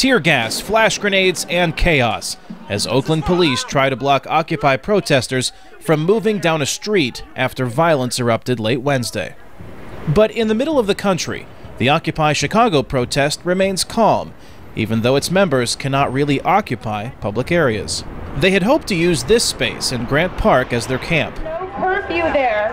Tear gas, flash grenades, and chaos as Oakland police try to block Occupy protesters from moving down a street after violence erupted late Wednesday. But in the middle of the country, the Occupy Chicago protest remains calm, even though its members cannot really occupy public areas. They had hoped to use this space in Grant Park as their camp. No curfew there.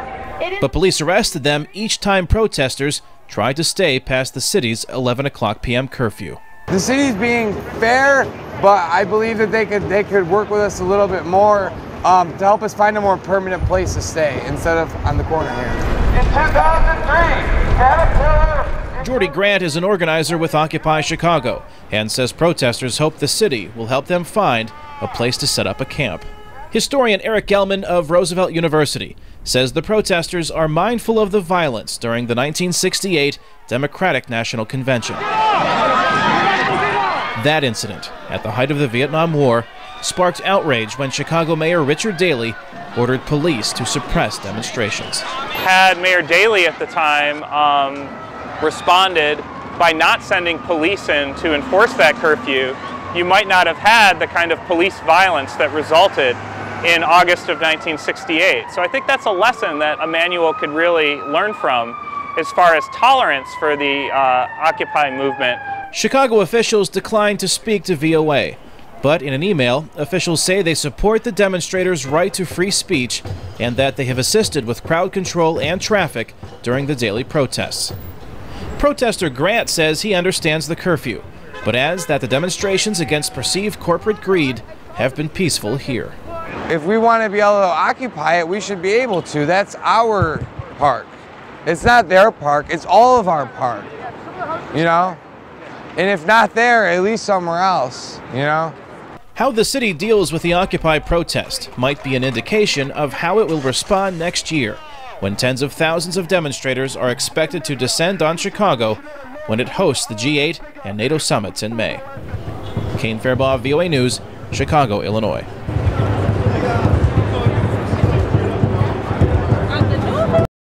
But police arrested them each time protesters tried to stay past the city's 11 o'clock p.m. curfew. The city's being fair, but I believe that they could work with us a little bit more to help us find a more permanent place to stay instead of on the corner here. In 2003, Jordy Grant is an organizer with Occupy Chicago and says protesters hope the city will help them find a place to set up a camp. Historian Eric Gelman of Roosevelt University says the protesters are mindful of the violence during the 1968 Democratic National Convention. That incident, at the height of the Vietnam War, sparked outrage when Chicago Mayor Richard Daley ordered police to suppress demonstrations. Had Mayor Daley at the time responded by not sending police in to enforce that curfew, you might not have had the kind of police violence that resulted in August of 1968. So I think that's a lesson that Emmanuel could really learn from as far as tolerance for the Occupy movement. Chicago officials declined to speak to VOA, but in an email, officials say they support the demonstrators' right to free speech and that they have assisted with crowd control and traffic during the daily protests. Protester Grant says he understands the curfew, but adds that the demonstrations against perceived corporate greed have been peaceful here. If we want to be able to occupy it, we should be able to. That's our park. It's not their park, it's all of our park, you know? And if not there, at least somewhere else, you know? How the city deals with the Occupy protest might be an indication of how it will respond next year, when tens of thousands of demonstrators are expected to descend on Chicago when it hosts the G8 and NATO summits in May. Kane Fairbaugh, VOA News, Chicago, Illinois.